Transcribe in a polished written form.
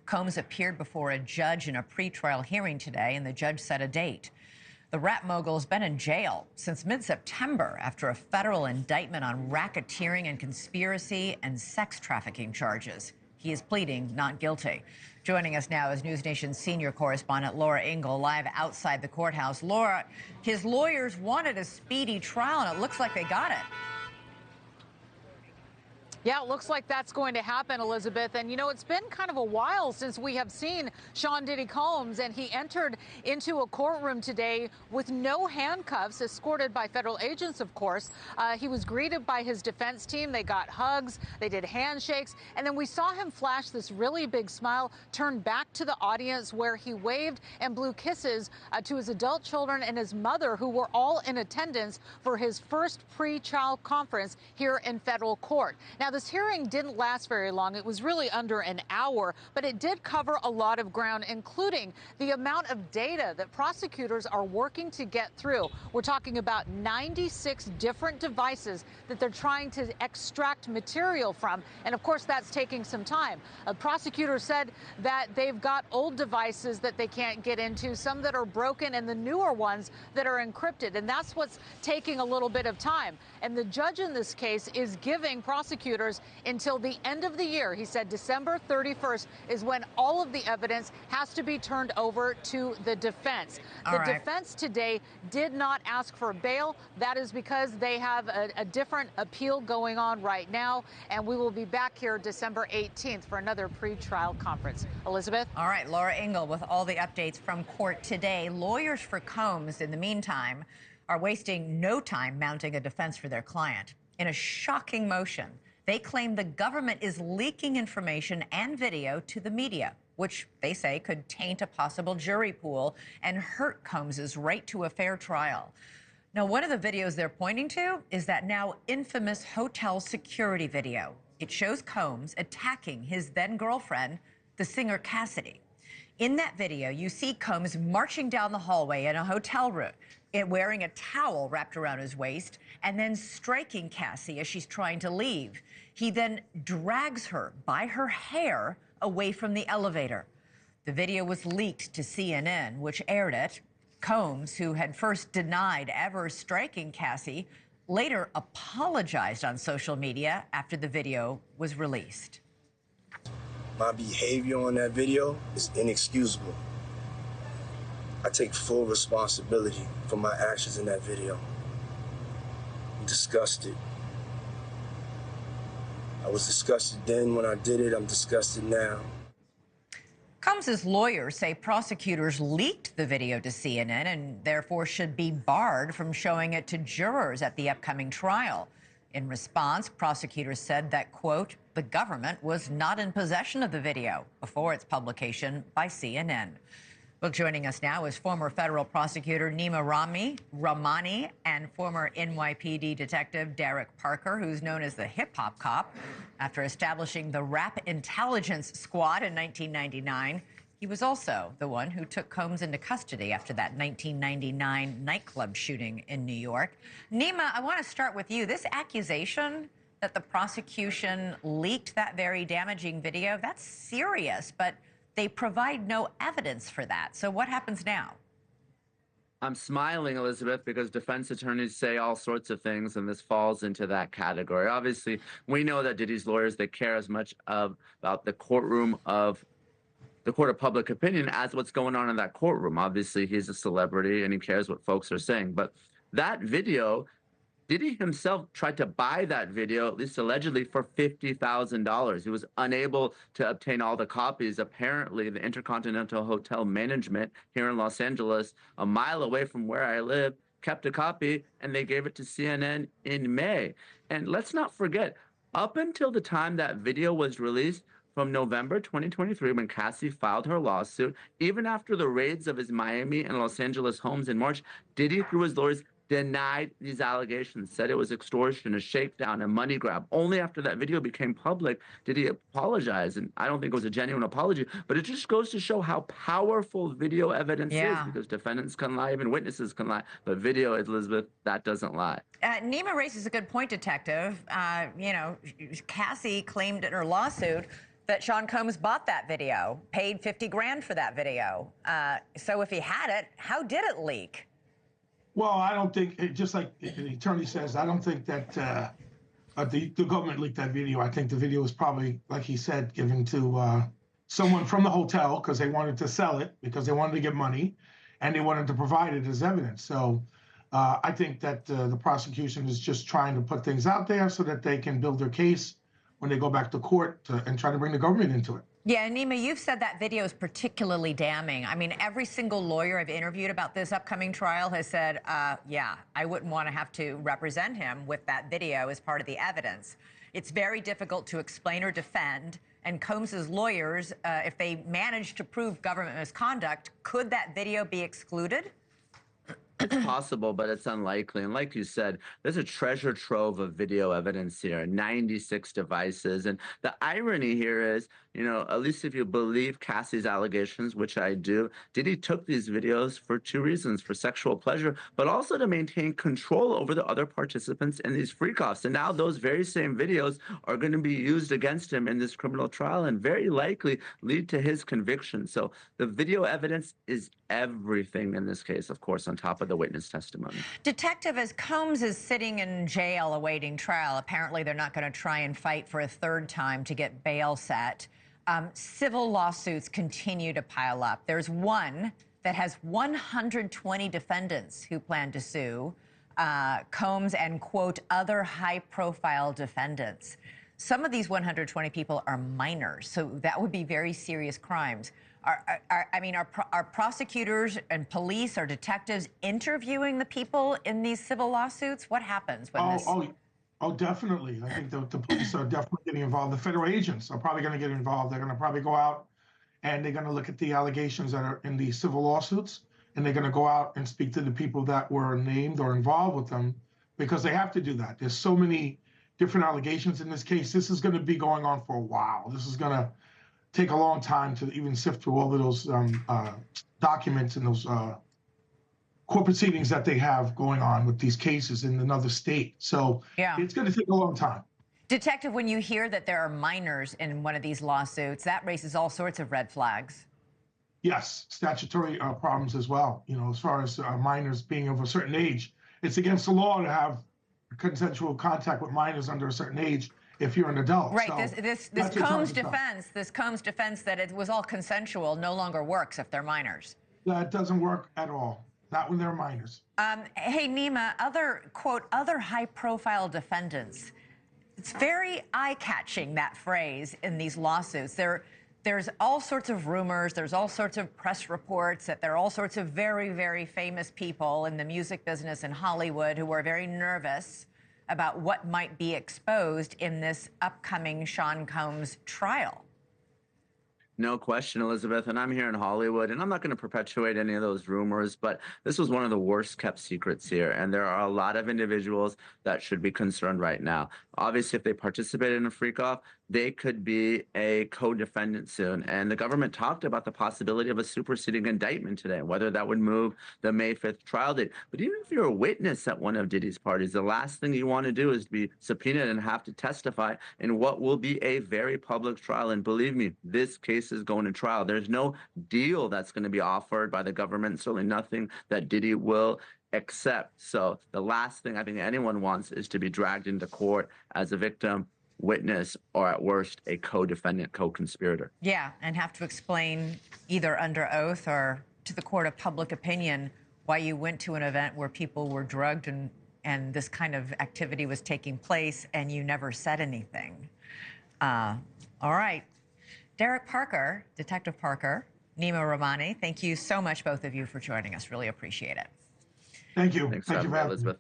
Combs appeared before a judge in a pretrial hearing today, and the judge set a date. The rap mogul has been in jail since mid-September after a federal indictment on racketeering and conspiracy and sex trafficking charges. He is pleading not guilty. Joining us now is NewsNation senior correspondent Laura Ingle, live outside the courthouse. Laura, his lawyers wanted a speedy trial, and it looks like they got it. Yeah, it looks like that's going to happen, Elizabeth. And, you know, it's been kind of a while since we have seen Sean Diddy Combs, and he entered into a courtroom today with no handcuffs, escorted by federal agents, of course. He was greeted by his defense team. They got hugs, they did handshakes, and then we saw him flash this really big smile, turn back to the audience where he waved and blew kisses to his adult children and his mother, who were all in attendance for his first pre-trial conference here in federal court. Now, this hearing didn't last very long. It was really under an hour, but it did cover a lot of ground, including the amount of data that prosecutors are working to get through. We're talking about 96 different devices that they're trying to extract material from, and of course that's taking some time. A prosecutor said that they've got old devices that they can't get into, some that are broken, and the newer ones that are encrypted, and that's what's taking a little bit of time. And the judge in this case is giving prosecutors until the end of the year. He said December 31st is when all of the evidence has to be turned over to the defense. The defense today did not ask for bail. That is because they have a different appeal going on right now, and we will be back here December 18th for another pre-trial conference. Elizabeth? All right, Laura Ingle with all the updates from court today. Lawyers for Combs, in the meantime, are wasting no time mounting a defense for their client. In a shocking motion, they claim the government is leaking information and video to the media, which they say could taint a possible jury pool and hurt Combs's right to a fair trial. Now, one of the videos they're pointing to is that now infamous hotel security video. It shows Combs attacking his then-girlfriend, the singer Cassidy. In that video, you see Combs marching down the hallway in a hotel room, wearing a towel wrapped around his waist, and then striking Cassie as she's trying to leave. He then drags her by her hair away from the elevator. The video was leaked to CNN, which aired it. Combs, who had first denied ever striking Cassie, later apologized on social media after the video was released. My behavior on that video is inexcusable. I take full responsibility for my actions in that video. I'm disgusted. I was disgusted then when I did it. I'm disgusted now. Combs's lawyers say prosecutors leaked the video to CNN and therefore should be barred from showing it to jurors at the upcoming trial. In response, prosecutors said that, quote, the government was not in possession of the video before its publication by CNN. Well, joining us now is former federal prosecutor Neama Rahmani and former NYPD detective Derek Parker, who's known as the hip-hop cop. After establishing the Rap Intelligence Squad in 1999, he was also the one who took Combs into custody after that 1999 nightclub shooting in New York. Neama, I want to start with you. This accusation that the prosecution leaked that very damaging video, that's serious, but they provide no evidence for that. So what happens now? I'm smiling, Elizabeth, because defense attorneys say all sorts of things, and this falls into that category. Obviously, we know that Diddy's lawyers, they care as much about the courtroom of the court of public opinion as what's going on in that courtroom. Obviously, he's a celebrity and he cares what folks are saying. But that video, Diddy himself tried to buy that video, at least allegedly, for $50,000. He was unable to obtain all the copies. Apparently, the Intercontinental Hotel management here in Los Angeles, a mile away from where I live, kept a copy, and they gave it to CNN in May. And let's not forget, up until the time that video was released, from November 2023, when Cassie filed her lawsuit, even after the raids of his Miami and Los Angeles homes in March, Diddy, through his lawyers, denied these allegations, said it was extortion, a shakedown, a money grab. Only after that video became public did he apologize, and I don't think it was a genuine apology, but it just goes to show how powerful video evidence is, because defendants can lie, even witnesses can lie, but video, Elizabeth, that doesn't lie. Neama raises a good point, Detective. You know, Cassie claimed in her lawsuit that Sean Combs bought that video, paid 50 grand for that video. So if he had it, how did it leak? Well, I don't think, just like the attorney says, I don't think that the government leaked that video. I think the video was probably, like he said, given to someone from the hotel because they wanted to sell it, because they wanted to get money, and they wanted to provide it as evidence. So I think that the prosecution is just trying to put things out there so that they can build their case when they go back to court and try to bring the government into it. Yeah, Neama, you've said that video is particularly damning. I mean, every single lawyer I've interviewed about this upcoming trial has said, yeah, I wouldn't want to have to represent him with that video as part of the evidence. It's very difficult to explain or defend. And Combs's lawyers, if they manage to prove government misconduct, could that video be excluded? It's possible, but it's unlikely. And like you said, there's a treasure trove of video evidence here, 96 devices. And the irony here is, you know, at least if you believe Cassie's allegations, which I do, Diddy took these videos for two reasons: for sexual pleasure, but also to maintain control over the other participants in these freak-offs. And now those very same videos are going to be used against him in this criminal trial and very likely lead to his conviction. So the video evidence is everything in this case, of course, on top of the witness testimony. Detective, as Combs is sitting in jail awaiting trial, apparently they're not going to try and fight for a third time to get bail set. Civil lawsuits continue to pile up. There's one that has 120 defendants who plan to sue Combs and, quote, other high-profile defendants. Some of these 120 people are minors, so that would be very serious crimes. Are prosecutors and police or detectives interviewing the people in these civil lawsuits? What happens when this? Oh, definitely. I think the police are definitely getting involved. The federal agents are probably going to get involved. They're going to probably go out and they're going to look at the allegations that are in the civil lawsuits, and they're going to go out and speak to the people that were named or involved with them, because they have to do that. There's so many different allegations in this case. This is going to be going on for a while. This is going to take a long time to even sift through all of those documents and those court proceedings that they have going on with these cases in another state. So yeah, it's going to take a long time. Detective, when you hear that there are minors in one of these lawsuits, that raises all sorts of red flags. Yes, statutory problems as well. You know, as far as minors being of a certain age, it's against the law to have consensual contact with minors under a certain age if you're an adult. Right. So this Combs defense that it was all consensual no longer works if they're minors. That doesn't work at all. Not when they're minors. Hey, Neama, other high-profile defendants. It's very eye-catching, that phrase, in these lawsuits. There's all sorts of rumors, there's all sorts of press reports that there are all sorts of very, very famous people in the music business in Hollywood who are very nervous about what might be exposed in this upcoming Sean Combs trial. No question, Elizabeth. And I'm here in Hollywood, and I'm not going to perpetuate any of those rumors, but this was one of the worst kept secrets here. And there are a lot of individuals that should be concerned right now. Obviously, if they participated in a freak-off, they could be a co-defendant soon. And the government talked about the possibility of a superseding indictment today, whether that would move the May 5th trial date. But even if you're a witness at one of Diddy's parties, the last thing you want to do is be subpoenaed and have to testify in what will be a very public trial. And believe me, this case is going to trial. There's no deal that's going to be offered by the government, certainly nothing that Diddy will accept. So the last thing I think anyone wants is to be dragged into court as a victim, witness, or at worst, a co-defendant, co-conspirator. Yeah, and have to explain either under oath or to the court of public opinion why you went to an event where people were drugged and this kind of activity was taking place and you never said anything. All right. Derek Parker, Detective Parker, Neama Rahmani, thank you so much, both of you, for joining us. Really appreciate it. Thank you. Thanks Thank you for having me. Elizabeth.